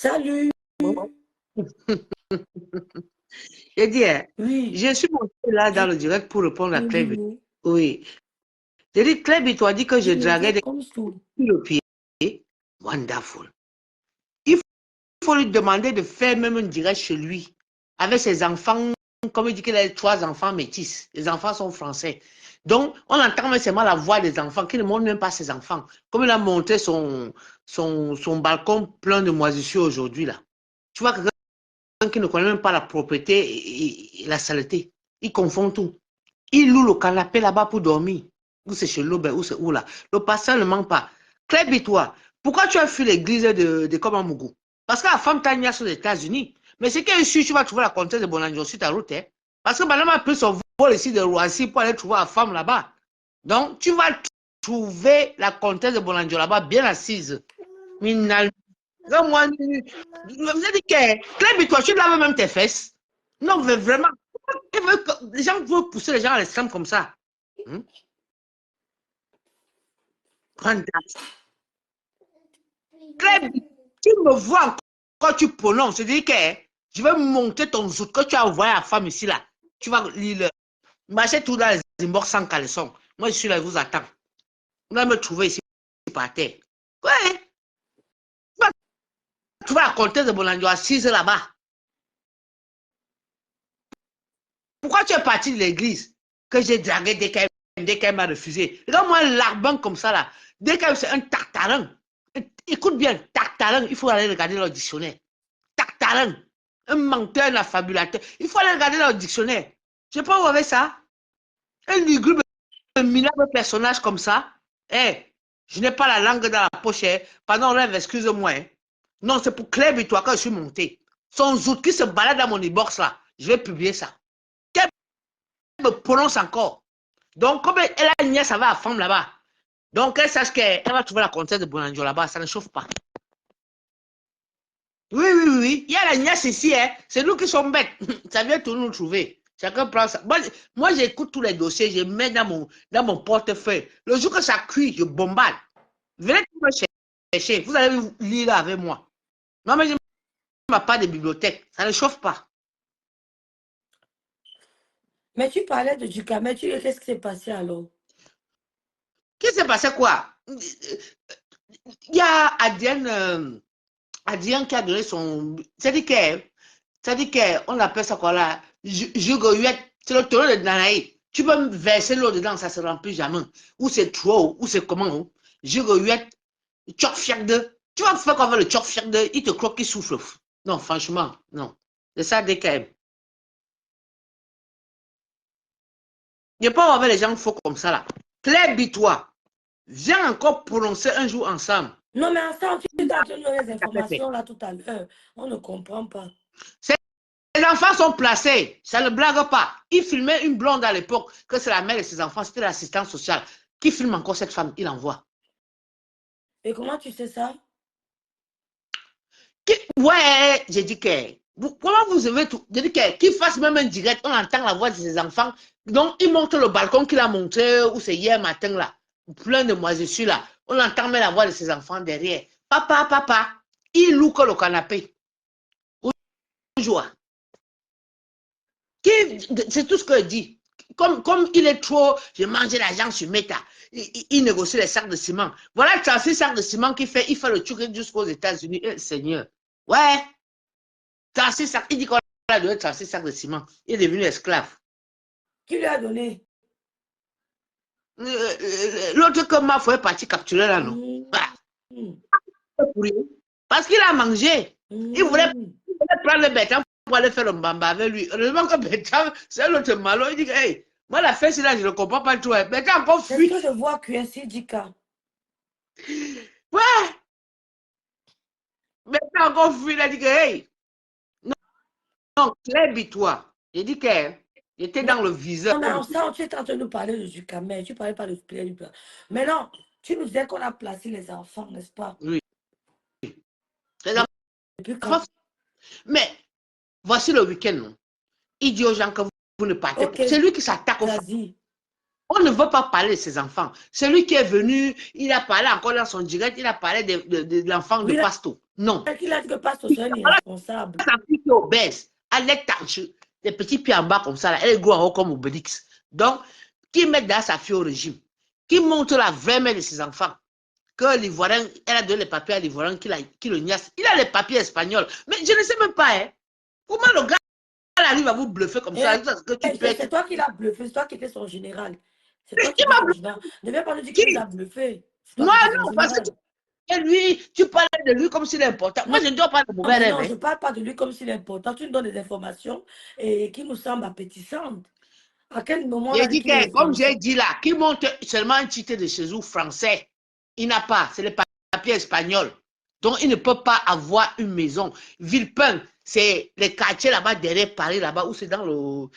Salut. J'ai dit, Oui. je suis montée là dans Je le direct pour répondre à Clébie. dis, Oui. J'ai dit, Clébie, tu as dit que je je me draguais fais des comme tout. sur le pied. Wonderful. Il faut lui demander de faire même un direct chez lui avec ses enfants. Comme il dit qu'il a 3 enfants métis. Les enfants sont français. Donc, on entend même seulement la voix des enfants, qui ne montre même pas ses enfants. Comme il a monté son balcon plein de moisissures aujourd'hui, là. Tu vois, quelqu'un qui ne connaît même pas la propreté et la saleté. Il confond tout. Il loue le canapé là-bas pour dormir. Ou c'est chez l'Aube, ou c'est où là. Le pasteur ne ment pas. Clébie, toi, pourquoi tu as fui l'église de Komamougou? Parce que la femme t'a mis aux États-Unis. Mais c'est qu'elle suit, tu vas trouver la comtesse de Bonanjo sur ta route. Hein? Parce que madame a pris son vol ici de Roissy pour aller trouver la femme là-bas. Donc, tu vas trouver la comtesse de Bonanjo là-bas bien assise. Minal. Moi, vous avez dit que Clébie, toi, tu laves même tes fesses. Non, mais vraiment, les gens veulent pousser les gens à l'extrême comme ça. Hmm? Clébie, tu me vois quand tu prononces, je dis que je vais monter ton zout que tu as envoyé à la femme ici là. Tu vas lire marcher tout dans les inbox sans caleçon. Moi, je suis là, je vous attends. Vous allez me trouver ici par terre. Ouais, tu vas la comtesse de Bonanjo assise là-bas. Pourquoi tu es parti de l'église que j'ai dragué dès qu'elle m'a refusé? Regarde-moi un larbin comme ça là. Dès qu'elle c'est un tartarin. Écoute bien, tartarin, il faut aller regarder le dictionnaire. Tartarin, un menteur, un affabulateur. Il faut aller regarder dans le dictionnaire. Je sais pas où vous avez ça. Un lugubre, un minable personnage comme ça. Eh, je n'ai pas la langue dans la poche. Pardon, rêve, excuse-moi. Non, c'est pour Clèbe et toi que je suis monté. Son zout qui se balade dans mon e-box là. Je vais publier ça. Qu'elle me prononce encore. Donc, comme elle a une nièce avec la femme là-bas. Donc, elle sache qu'elle va trouver la comtesse de Bonanjo là-bas. Ça ne chauffe pas. Oui, oui, oui, oui. Il y a la nièce ici, hein. C'est nous qui sommes bêtes. Ça vient tout nous trouver. Chacun prend ça. Moi j'écoute tous les dossiers, je mets dans mon portefeuille. Le jour que ça cuit, je bombarde. Venez me chercher. Vous allez lire là avec moi. Non, mais je n'ai pas de bibliothèque. Ça ne chauffe pas. Mais tu parlais de Ducamel, qu'est-ce qui s'est passé alors? Qu'est-ce qui s'est passé quoi? Il y a Adrien qui a donné son. C'est-à-dire qu'on appelle ça quoi là? Jugoyette. C'est le taureau de Danaï. Tu peux me verser l'eau dedans, ça ne se remplit jamais. Ou c'est trop, ou c'est comment? Jugoyette, choc fier de. Tu vas faire quoi avec le choc fier de? Il te croque, il souffle. Non, franchement, non. C'est ça dès qu'il n'y a pas avec les gens faux comme ça là. Claire Bitois, viens encore prononcer un jour ensemble. Non, mais ensemble, tu t'as donné les informations là tout à l'heure. On ne comprend pas. Les enfants sont placés, ça ne blague pas. Il filmait une blonde à l'époque, que c'est la mère de ses enfants, c'était l'assistante sociale. Qui filme encore cette femme, il envoie. Et comment tu sais ça? Ouais, j'ai dit que. Comment vous avez tout? J'ai dit qu'il fasse même un direct, on entend la voix de ses enfants. Donc, il monte le balcon qu'il a monté, où c'est hier matin là, plein de moisissures là. On entend même la voix de ses enfants derrière. Papa, papa, il loue que le canapé. Bonjour. C'est tout ce qu'il dit. Comme il est trop, je mange l'argent sur Meta. Il négocie les sacs de ciment. Voilà 36 sacs de ciment qu'il fait. Il fait le truc jusqu'aux États-Unis. Seigneur. Ouais. 36 sacs. Il dit qu'on a donné 36 sacs de ciment. Il est devenu esclave. Qui lui a donné? L'autre que ma foi est parti capturer là, non? Parce qu'il a mangé. Il voulait prendre le béton pour aller faire le mbamba avec lui. Heureusement que béton, c'est l'autre malo. Il dit, hey, moi la fête là, je ne comprends pas tout. Béton encore C'est fuit. ce que je vois QSI Dika. Ouais. Béton encore fuit. Il a dit que, hey, non, Clébie-toi. J'ai dit que j'étais dans le viseur. Non, mais ensemble, tu es en train de nous parler de Ducamel. Tu ne parlais pas de Pierre. Mais non, tu nous disais qu'on a placé les enfants, n'est-ce pas? Oui. Les Depuis quand? enfants. Mais voici le week-end, non? Il dit aux gens que vous ne partez pas. Ok, C'est lui qui s'attaque aux femmes. vas-y. On ne veut pas parler de ses enfants. Celui qui est venu, il a parlé encore dans son direct, il a parlé de l'enfant de Oui, Pasto. Non. il a dit que Pastor, c'est un irresponsable. Sa fille qui est obèse, elle est tachée, des petits pieds en bas comme ça, là, elle est gros en haut comme Obélix. Donc, qui met dans sa fille au régime, qui montre la vraie mère de ses enfants, que l'Ivoirien, elle a donné les papiers à l'Ivoirien qui le niasse. Il a les papiers espagnols, mais je ne sais même pas, hein, comment le gars arrive à vous bluffer comme ça, que tu peux C'est toi qui l'as bluffé, c'est toi qui étais son général. C'est toi qui Qui étais m'a son bluffé? général. Ne viens pas nous dire qu'il nous Qui? a bluffé. C'est toi Moi, qui étais son non, parce que général. lui, tu parles de lui comme s'il est important. Moi, Non, je ne dois pas de non, mauvais mais rêve. non, je Hein. ne parle pas de lui comme s'il est important. Tu nous donnes des informations et qui nous semblent appétissantes. À quel moment on J'ai a dit dit qu'il est que, comme influenceur? j'ai dit là, qui monte seulement un titre de séjour français, il n'a pas, c'est le papier espagnol. Donc, il ne peut pas avoir une maison. Villepin, c'est les quartiers là-bas, derrière Paris, là-bas, où c'est dans le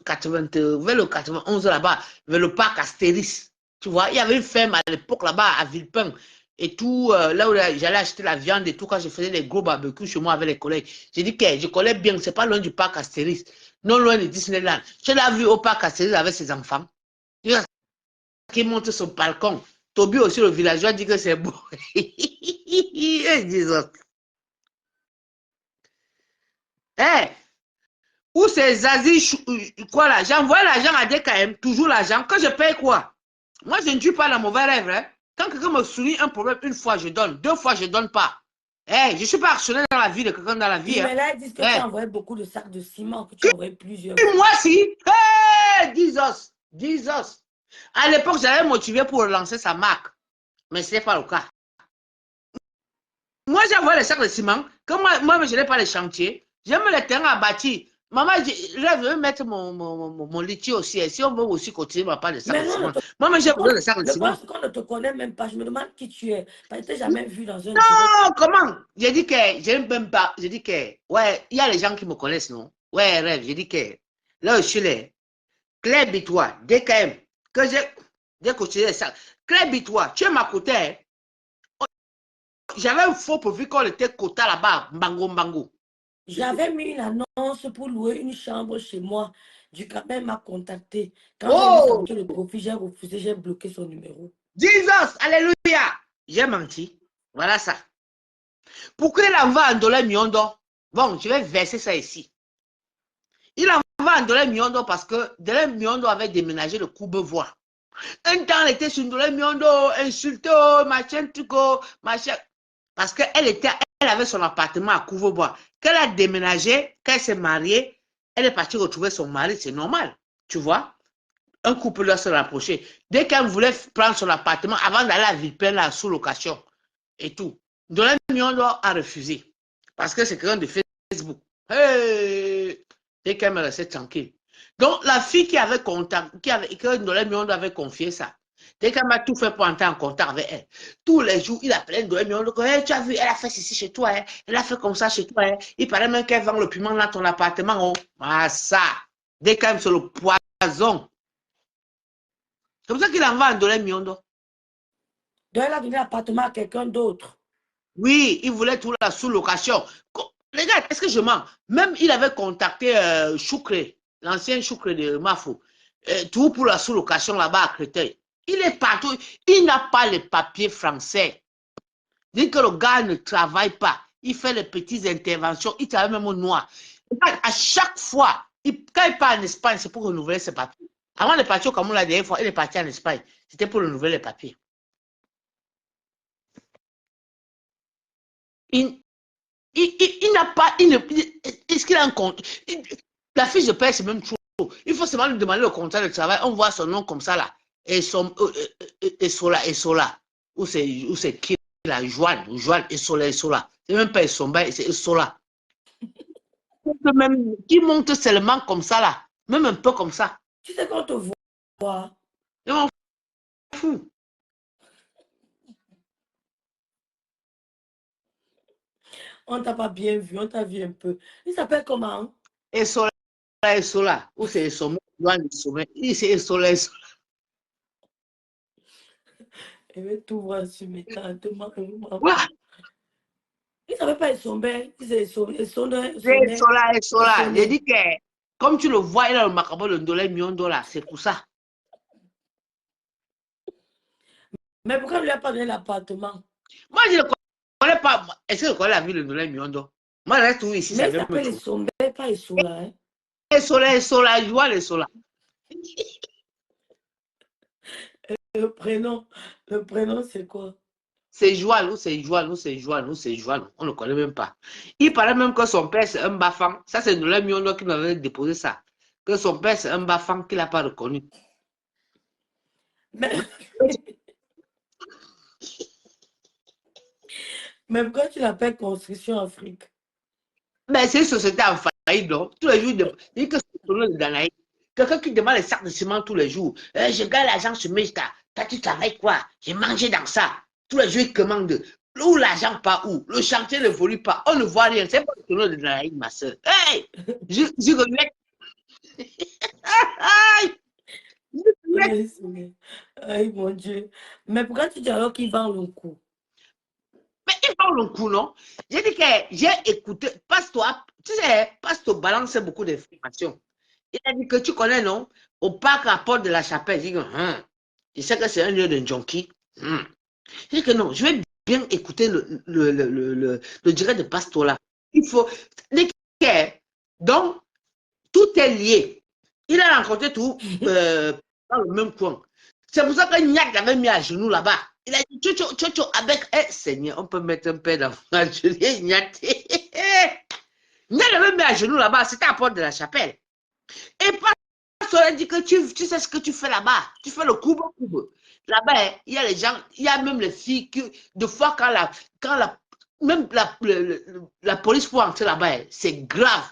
80, vers le 91 là-bas, vers le parc Astéris. Tu vois, il y avait une ferme à l'époque là-bas, à Villepin. Et tout, là où j'allais acheter la viande et tout, quand je faisais les gros barbecues chez moi avec les collègues. J'ai dit que je connais bien, c'est pas loin du parc Astéris, non loin de Disneyland. Je l'ai vu au parc Astéris avec ses enfants. Qui monte son balcon. Toby aussi, le villageois, dit que c'est beau. Hey, où c'est Zazie, quoi là? J'envoie l'argent à DKM, toujours l'argent. Quand je paye quoi? Moi, je ne suis pas dans mauvais rêve. Hein? Quand quelqu'un me sourit un problème, une fois je donne, deux fois je ne donne pas. Hey, je ne suis pas harcelé dans la vie de quelqu'un dans la vie. Oui, Hein? mais là, ils disent que tu Hey. as envoyé beaucoup de sacs de ciment, que tu as envoyé plusieurs. Moi, si. Hey, Jesus. Jesus. À l'époque, j'avais motivé pour relancer sa marque. Mais ce n'est pas le cas. Moi, j'envoie les sacs de ciment. Comme moi je n'ai pas les chantiers. J'aime les terrains à bâtir. Maman, je veux mettre mon lithium aussi. Si on veut aussi continuer, ma part de sacs Mais de non, ciment. Moi, j'ai besoin de sacs de je ciment. pense qu'on ne te connaît même pas. Je me demande qui tu es. Parce que je t'ai jamais vu dans un direct. Non, comment? J'ai dit que, j'aime même pas. J'ai dit que, ouais, il y a les gens qui me connaissent, non? Ouais, rêve. J'ai dit que, là où je suis là, Claire Bitois, DKM, que j'ai, dès que tu es ça, Claire Bitois, tu es ma côté. Hein? J'avais un faux profil quand on était quota là-bas, Mbango Mbango. J'avais mis une annonce pour louer une chambre chez moi. Du Ducamel m'a contacté. Quand j'ai vu Oh, tantôt le profil, j'ai refusé, j'ai bloqué son numéro. Jesus, alléluia. J'ai menti. Voilà ça. Pourquoi il envoie un dollar million d'or? Bon, je vais verser ça ici. Il envoie un dollar million d'or parce que dollar million d'or avait déménagé de Courbevoie. Un temps, elle était sur un dollar million d'or, insulté, machin, truco, machin. Parce elle avait son appartement à Courbevoie. Quand elle a déménagé, quand elle s'est mariée, elle est partie retrouver son mari, c'est normal. Tu vois? Un couple doit se rapprocher. Dès qu'elle voulait prendre son appartement, avant d'aller à Villepin, là, sous location, et tout, Dollar Million d'or a refusé. Parce que c'est quelqu'un de Facebook. Hey! Dès qu'elle me laissait tranquille. Donc, la fille qui avait contact, que Dollar Million d'or avait confié ça, dès qu'elle m'a tout fait pour entrer en contact avec elle, tous les jours, il appelait Dollar Million d'or. Hey, tu as vu, elle a fait ceci chez toi, hein? Elle a fait comme ça chez toi. Hein? Il paraît même qu'elle vend le piment dans ton appartement. Oh. Ah, ça. Dès qu'elle me sur le poison. C'est pour ça qu'il envoie un dollar million d'or. Donc, elle a donné l'appartement à quelqu'un d'autre. Oui, il voulait tout la sous-location. Regarde, est-ce que je mens? Même il avait contacté Choukre, l'ancien Choukre de Mafou, tout pour la sous-location là-bas à Créteil. Il est partout. Il n'a pas les papiers français. Dit que le gars ne travaille pas. Il fait les petites interventions. Il travaille même au noir. À chaque fois, quand il part en Espagne, c'est pour renouveler ses papiers. Avant de partir au Cameroun la dernière fois, il est parti en Espagne. C'était pour renouveler les papiers. Il n'a pas. Est-ce qu'il a un compte? La fiche de paie, c'est même trop. Il faut seulement lui demander le contrat de travail. On voit son nom comme ça là. Et Sola. Ou c'est qui la Joanne, et Sola. C'est même pas Esomba, c'est Sola. Même, qui monte seulement comme ça là. Même un peu comme ça. Tu sais qu'on te voit. Je m'en fous. On t'a pas bien vu, on t'a vu un peu. Il s'appelle comment? Et Sola. Ou c'est Esomba, Joanne, Esomba. C'est Sola. Je vais tout voir sur mes tantes. Ouais. Il ne savait pas Esombe. Il s'est Esombe. Sola. J'ai dit que, comme tu le vois, il a le macabre de $1 million. C'est pour ça. Mais pourquoi il lui a pas donné l'appartement? Moi, je ne connais pas. Est-ce que je connais la ville de Noël Miondo? Moi, je reste où ici, ça Mais il vient me s'appelle trouver. Sombé, pas Essola. Hein? Les sola, je vois les sola. Le prénom c'est quoi? C'est Joal, ou c'est Joal, ou c'est Joal, ou c'est Joal. On ne connaît même pas. Il paraît même que son père, c'est un bafang. Ça, c'est Noël Miondo qui m'avait déposé ça. Que son père, c'est un bafang qu'il n'a pas reconnu. Mais, mais pourquoi tu l'appelles Construction Afrique? Mais c'est une société en faillite, donc. Tous les jours, il dit que c'est le nom de Danaï. Quelqu'un qui demande les sacs de ciment tous les jours. Je gagne l'argent sur Mesta. Toi, tu travailles quoi? J'ai mangé dans ça. Tous les jours, il commande. Où l'argent pas où? Le chantier ne évolue pas. On ne voit rien. C'est pas le nom de Danaï, ma soeur. Hey! Je regrette. Aïe! Je regrette. Aïe, mon Dieu. Mais pourquoi tu dis alors qu'il vend le coup? Mais il parle le coup, non? J'ai dit que j'ai écouté. Pasteur, tu sais, Pasteur balance beaucoup d'informations. Il a dit que tu connais, non? Au parc à Porte de la Chapelle. Je dis que, je sais que c'est un lieu de junkie. Je dis que non, je vais bien écouter le direct de Pasteur là. Il faut. Donc, tout est lié. Il a rencontré tout dans le même coin. C'est pour ça que Niak l'avait mis à genoux là-bas. Il a dit, tcho, avec, Seigneur, on peut mettre un père d'enfant à genoux. Niak l'avait mis à genoux là-bas, c'était à Porte de la Chapelle. Et Pasteur a dit que tu sais ce que tu fais là-bas. Tu fais le coupe. Là-bas, il y a les gens, il y a même les filles qui, de fois même la police pour entrer là-bas, c'est grave.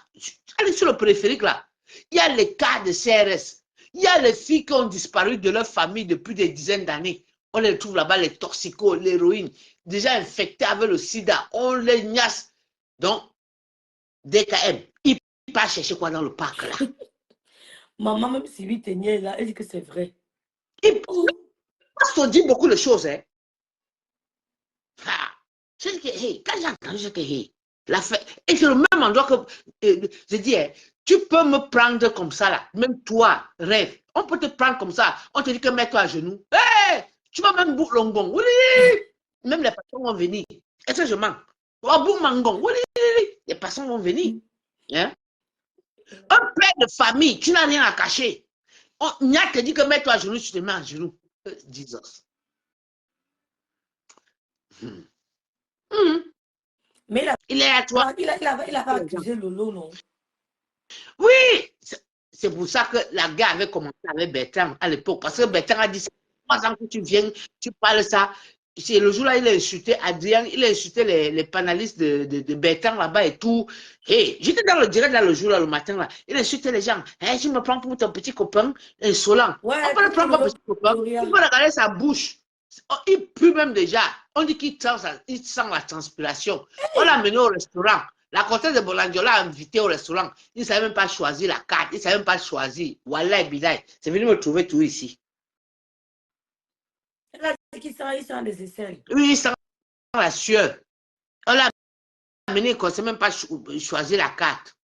Allez sur le périphérique là. Il y a les cas de CRS. Il y a les filles qui ont disparu de leur famille depuis des dizaines d'années. On les trouve là-bas, les toxicos, l'héroïne, déjà infectés avec le sida. On les niasse. Donc, DKM, il part chercher quoi dans le parc là? Maman, même si lui tenait là, elle dit que c'est vrai. Il se dit beaucoup de choses. Hein. Ah, c'est que, hey, quand j'ai entendu ce que, hey, la fête, et c'est le même endroit que, je dis, hey, tu peux me prendre comme ça là, même toi, rêve, on peut te prendre comme ça, on te dit que mets-toi à genoux, hey, tu vas même bout longon, oui, même les patrons vont venir, est-ce que je mens? Oh, bout mangon, oui, les patrons vont venir, hein? Un père de famille, tu n'as rien à cacher, on n'y a que dit que mets-toi à genoux, tu te mets à genoux, Jesus. Mais il est à toi. il avait accusé Lolo, non? Oui, c'est pour ça que la guerre avait commencé avec Bertrand à l'époque. Parce que Bertrand a dit, c'est 3 ans que tu viens, tu parles ça. C'est le jour-là, il a insulté Adrien, il a insulté les panélistes de Bertrand là-bas et tout. Et j'étais dans le direct là le jour-là, le matin là. Il a insulté les gens. Hey, tu me prends pour ton petit copain insolent. Ouais, On peut le prendre comme petit copain. Gloria. Il peut regarder sa bouche. Il pue même déjà. On dit qu'il sent la transpiration. On l'a mené au restaurant. La comtesse de Bolandio l'a invité au restaurant. Il ne savait même pas choisir la carte. Il ne savait même pas choisir. Wallah Bilay. C'est venu me trouver tout ici. Elle a dit qu'il sent des aisselles. Oui, il sent la sueur. On l'a amené, qu'on ne sait même pas choisir la carte.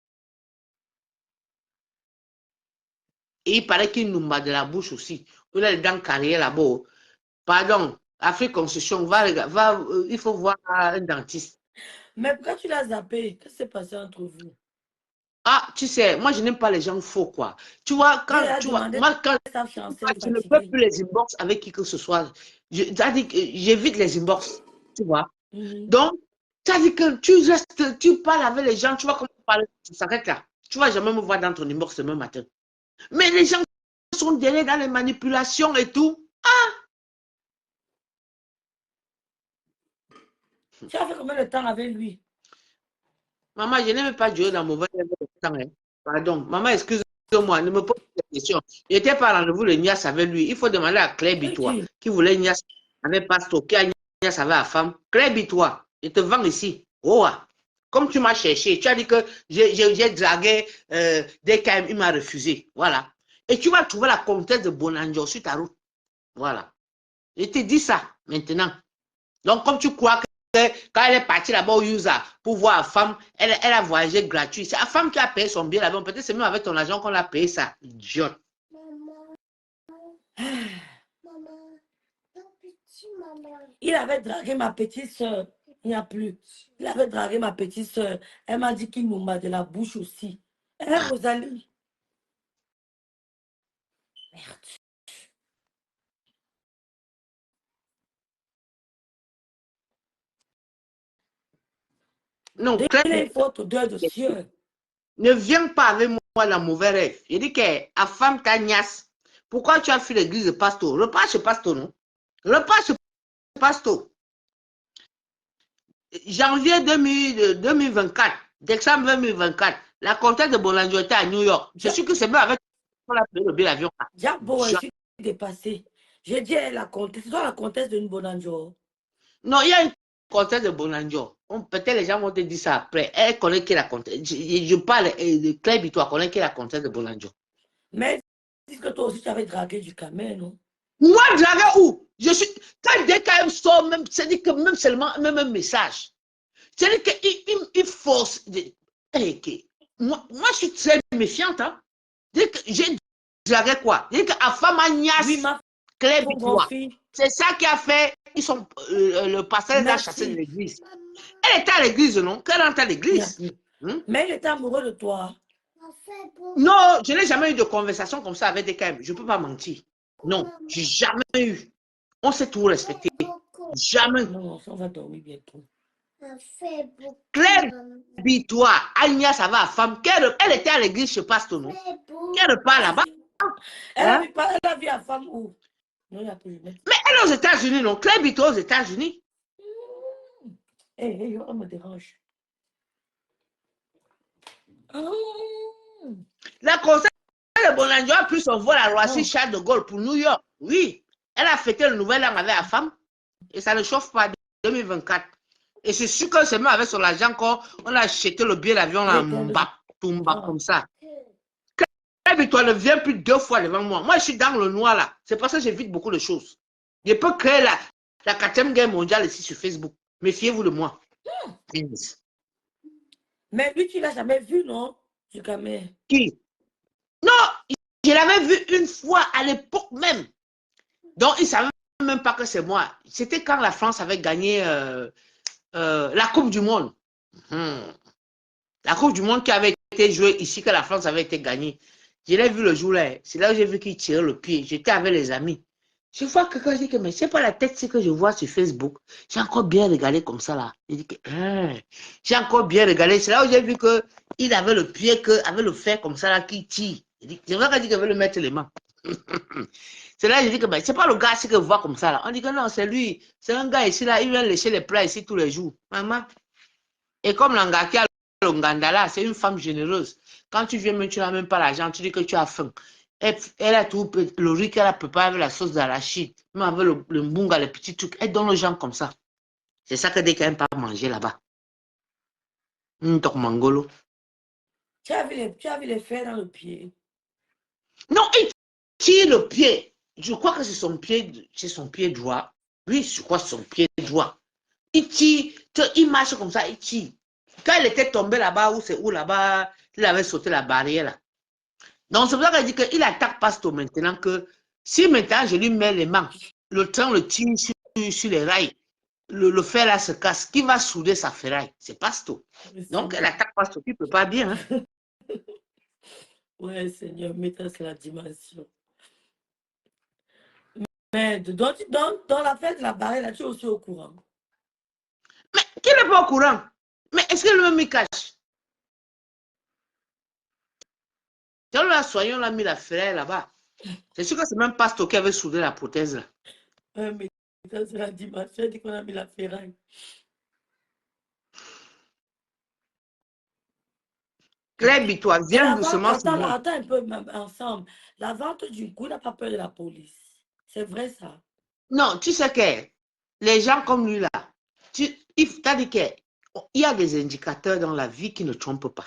Et il paraît qu'il nous bat de la bouche aussi. On a les dents carrières là-bas. Pardon, Afrique Construction, il faut voir un dentiste. Mais pourquoi tu l'as zappé? Qu'est-ce qui s'est passé entre vous? Ah, tu sais, moi, je n'aime pas les gens faux, quoi. Tu vois, moi, je ne peux plus les inbox avec qui que ce soit. J'évite les inbox, tu vois. Donc, ça dit que tu restes, tu parles avec les gens, tu vois comment parler, ça s'arrête là. Tu vas jamais me voir dans ton inbox demain matin. Mais les gens sont derrière dans les manipulations et tout. Tu as fait combien de temps avec lui? Maman, je n'aime pas jouer dans mauvais temps. Hein. Pardon. Maman, excuse-moi, ne me pose pas de questions. Je n'étais pas rendez-vous le Nias avec lui. Il faut demander à Claire Bitois, qui voulait Nias avec Pasto, qui a Nias avec la femme. Claire Bitois, je te vends ici. Oh, comme tu m'as cherché, tu as dit que j'ai dragué DKM, il m'a refusé. Voilà. Et tu vas trouver la comtesse de Bonanjo sur ta route. Voilà. Je te dis ça maintenant. Donc, comme tu crois que quand elle est partie là-bas au USA pour voir la femme, elle a voyagé gratuit. C'est la femme qui a payé son billet là-bas. Peut-être c'est même avec ton argent qu'on a payé ça. Idiote. Il avait dragué ma petite soeur. Il n'y a plus. Il avait dragué ma petite soeur. Elle m'a dit qu'il nous m'a de la bouche aussi. Hé, Rosalie. Merde. Non, Il Claire, est faute odeur de cieux. ne viens pas avec moi la mauvaise rêve. Je dis que à femme ta niasse. Pourquoi tu as fait l'église de Pasto? Repars chez Pasto, non? Repars chez Pasto. Janvier 2024, décembre 2024, la comtesse de Bolanjo était à New York. Je suis que c'est même avec on a payé le billet d'avion. Diabo, je suis dépassée. J'ai dit à la comtesse, c'est toi la comtesse de Bonanjo. Non, il y a une comtesse de Bolanjo. Peut-être les gens vont te dire ça après. Elle connaît qui est la comtesse. Je parle de Claire Bitois, connaît qui est la comtesse de Bolanjo. Mais dis que toi aussi tu avais dragué du Camer, non? Moi, draguer où? Je suis. Quand dès qu'elle sort, même, c'est-à-dire que même seulement même un message. C'est-à-dire qu'il force. Moi, je suis très méfiante. Hein? J'ai dragué quoi? Dire qu'à femme Agnès, Oui, ma Claire Bitois. fille. C'est ça qui a fait. Ils sont, le pasteur les a chassés de l'église. Elle était à l'église, non? Quand elle rentre à l'église. Mais il était amoureux de toi. Non, je n'ai jamais eu de conversation comme ça avec des KM. Je ne peux pas mentir. Non, j'ai jamais eu. On s'est tout respecté. Jamais. Non, on va dormir bientôt. Claire, dis-toi, Agnès avait la femme. Elle était à l'église chez Pasteur, non? Qu'elle repart là-bas. Elle a vu la femme où? Non, il n'y a plus. Mais elle est aux États-Unis, non? Claire Bito aux États-Unis. Hé, on me dérange. La conseil de Bolanjo a pris son vol à Roissy-Charles de Gaulle pour New York. Oui. Elle a fêté le nouvel an avec la femme. Et ça ne chauffe pas 2024. Et c'est sûr que c'est même avec son argent qu'on a acheté le billet d'avion en bas, comme ça. Claire, toi ne viens plus 2 fois devant moi. Moi, je suis dans le noir là. C'est pour ça que j'évite beaucoup de choses. Je peux créer la 4e guerre mondiale ici sur Facebook. Méfiez-vous de moi. Mais lui, tu ne l'as jamais vu, non? Du Camer. Qui? Non, je l'avais vu une fois à l'époque même. Donc, il ne savait même pas que c'est moi. C'était quand la France avait gagné la Coupe du Monde. La Coupe du Monde qui avait été jouée ici, que la France avait été gagnée. Je l'ai vu le jour-là. C'est là où j'ai vu qu'il tirait le pied. J'étais avec les amis. Je vois quelqu'un, je dis que mais c'est pas la tête, c'est que je vois sur Facebook. J'ai encore bien regardé comme ça là. J'ai dit que j'ai encore bien regardé. C'est là où j'ai vu qu'il avait le pied, avait le fer comme ça là qui tire. C'est vrai qu'il dit qu'il veut le mettre les mains. C'est là que je dis que c'est pas le gars que je vois comme ça là. On dit que non, c'est lui. C'est un gars ici là, il vient lécher les plats ici tous les jours. Maman. Et comme l'Angaki a le Ngandala, c'est une femme généreuse. Quand tu viens, tu n'as même pas l'argent, tu dis que tu as faim. Elle a tout, le riz qu'elle a préparé avec la sauce d'arachide, même avec le mbunga, les petits trucs. Elle donne aux gens comme ça. C'est ça que dès qu'elle n'aime pas manger là-bas. Mangolo. Tu as vu les fers dans le pied. Non, il tire le pied. Je crois que c'est son pied droit. Oui, je crois que c'est son pied droit. Il tire, il marche comme ça, il tire. Quand il était tombé là-bas, où là-bas, il avait sauté la barrière là. Donc c'est pour ça qu'il dit qu'il attaque Pasto maintenant que si maintenant je lui mets les mains, le train le tire sur les rails, le fer là se casse, qui va souder sa ferraille? C'est Pasto. Donc elle attaque Pasto, qui ne peut pas bien. Hein? Ouais, Seigneur, mets-toi sur la dimension. Mais dans l'affaire de la barrière, là, tu es aussi au courant. Mais qui n'est pas au courant? Mais est-ce que lui-même il cache? Quand la soignant l'a mis la ferraille là-bas, c'est sûr que c'est même Pasto qui avait soudé la prothèse là. Mais c'est la dimension, elle dit qu'on a mis la ferraille. Claire Bitois, viens doucement. Attends un peu ensemble. La vente du coup n'a pas peur de la police. C'est vrai ça? Non, tu sais que les gens comme lui là, t'as dit qu'il y a des indicateurs dans la vie qui ne trompent pas.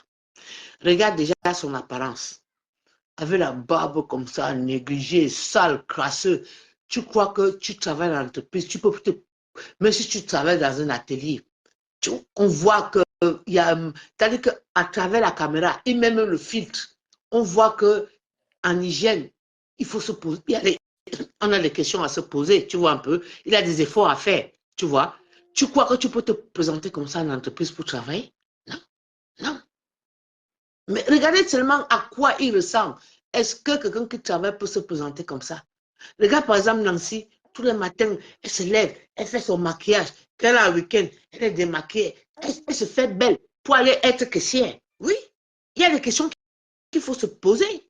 Regarde déjà son apparence. Avec la barbe comme ça, négligée, sale, crasseux. Tu crois que tu travailles dans l'entreprise, tu peux même si tu travailles dans un atelier, on voit que il y a, c'est-à-dire qu'à travers la caméra et même le filtre, on voit que en hygiène, il faut se poser. On a des questions à se poser, tu vois un peu. Il a des efforts à faire, tu vois. Tu crois que tu peux te présenter comme ça en entreprise pour travailler? Non, non. Mais regardez seulement à quoi il ressemble. Est-ce que quelqu'un qui travaille peut se présenter comme ça? Regarde par exemple Nancy, tous les matins, elle se lève, elle fait son maquillage. Quand elle a un week-end, elle est démaquillée. Elle se fait belle pour aller être caissière. Oui, il y a des questions qu'il faut se poser.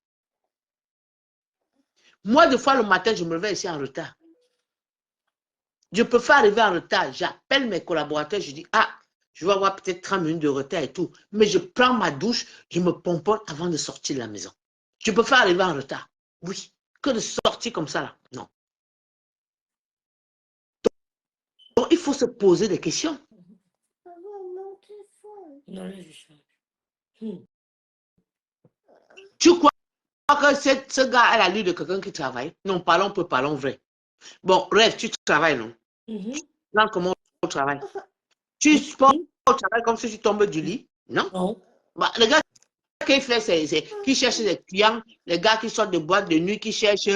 Moi, des fois, le matin, je me réveille ici en retard. Je peux pas arriver en retard. J'appelle mes collaborateurs, je dis, ah, je vais avoir peut-être 30 minutes de retard et tout. Mais je prends ma douche, je me pomponne avant de sortir de la maison. Je peux pas arriver en retard. Oui, que de sortir comme ça, là. Non. Donc, il faut se poser des questions. Non, là, je change. Tu crois que ce gars a la lue de quelqu'un qui travaille? Non, parlons peu, parlons vrai. Bon, rêve, tu travailles, non? Non, comment on travaille? Tu sports au travail comme si tu tombes du lit? Non? Non. Bah, le gars qu'il fait, c'est qui cherche des clients, les gars qui sortent de boîte de nuit, qui cherchent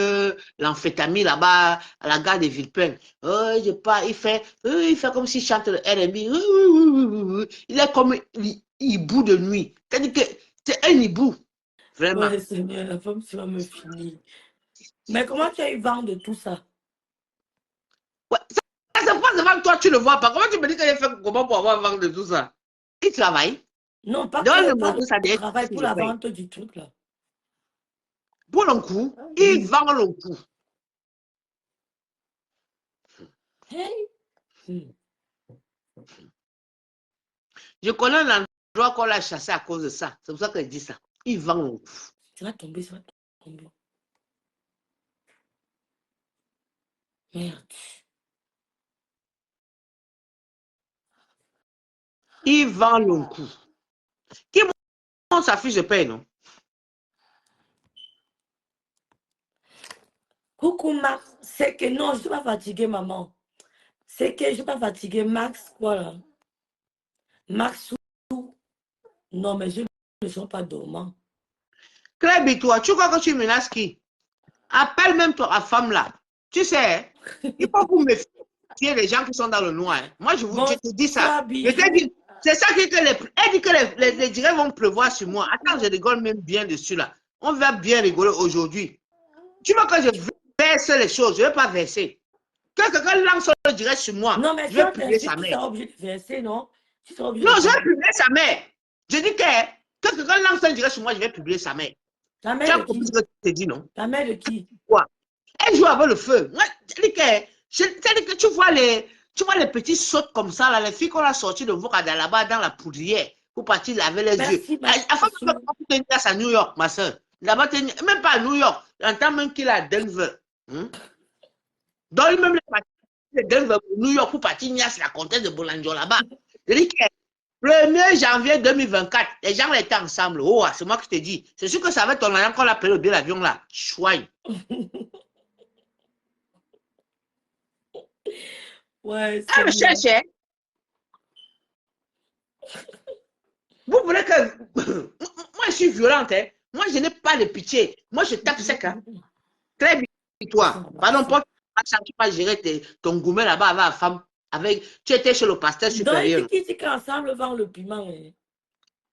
l'amphétamine là-bas à la gare de Villepin. Je pars, il fait comme s'il chante le R&B. Il est comme un hibou de nuit. C'est-à-dire que c'est un hibou. Vraiment. Ouais, Seigneur, la femme, tu vas me finir. Mais comment tu as eu vent de tout ça? Ouais, ça se passe devant toi, tu ne le vois pas. Comment tu me dis qu'il fait comment pour avoir vent de tout ça? Il travaille. Non, pas Donne le le moto, ça devient travail pour je la paye. vente du truc, là. Pour le coup, il vend le coup. Hey. Je connais l'endroit qu'on l'a chassé à cause de ça. C'est pour ça qu'elle dit ça. Il vend le coup. Ça va tomber, ça va tomber. Merde. Il vend le coup. Qui monte sa fiche de paye, non? Coucou Max, c'est que non, je ne suis pas fatiguée, maman. C'est que je ne suis pas fatiguée. Max, voilà. Max, non, mais je ne suis pas dormant. Clébi, toi, tu crois que tu menaces qui? Appelle même ta femme là. Tu sais, il faut vous méfier des gens qui sont dans le noir. Moi, je te dis ça. C'est ça qui elle dit que les directs vont pleuvoir sur moi. Attends, je rigole même bien dessus là. On va bien rigoler aujourd'hui. Tu vois que je verse les choses, je ne vais pas verser. Que quelqu'un lance le direct sur moi, non, mais je vais publier sa tu mère. seras obligé de verser, non? Tu seras obligé Non, de je vais publier sa mère. Je dis que quelqu'un lance un direct sur moi, je vais publier sa mère. Ta Tu mère as de compris qui? ce que tu t'es dit, non? Ta mère de qui? Quoi? Elle joue avec le feu. Moi, je dis que tu vois les petits sautes comme ça, là, les filles qu'on a sorties de Vocada là-bas dans la poudrière pour partir laver les yeux. Merci, Afin que tu te niaises à New York, ma soeur. Là-bas, même pas à New York. J'entends même qu'il est à Denver. Donc, même les parties de Denver, New York, pour partir niaiser la comtesse de Boulanger là-bas. Je dis que 1er janvier 2024, les gens étaient ensemble. Oh, c'est moi qui te dis. C'est sûr que ça va être ton argent qu'on a payé le billet d'avion là. Chouaille. Ouais, Elle me cherchait. Vous voulez que... Moi, je suis violente. Hein? Moi, je n'ai pas de pitié. Moi, je tape sec. Hein? Très bien, toi. Pardon, pas tu vas gérer ton gourmet là-bas avec la femme. Tu étais chez le pasteur supérieur. Donc, il dit qu'ensemble, vend le piment. Hein?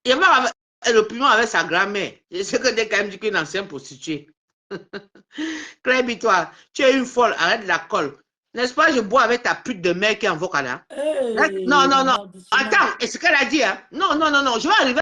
Il va le piment avec sa grand-mère. Je sais que tu as quand même dit qu'une ancienne prostituée. Clébi, toi, tu es une folle. Arrête la colle. N'est-ce pas, je bois avec ta pute de mère qui est en Vocala. Hey, Non. Attends, est-ce qu'elle a dit? Hein? Non. Je vais arriver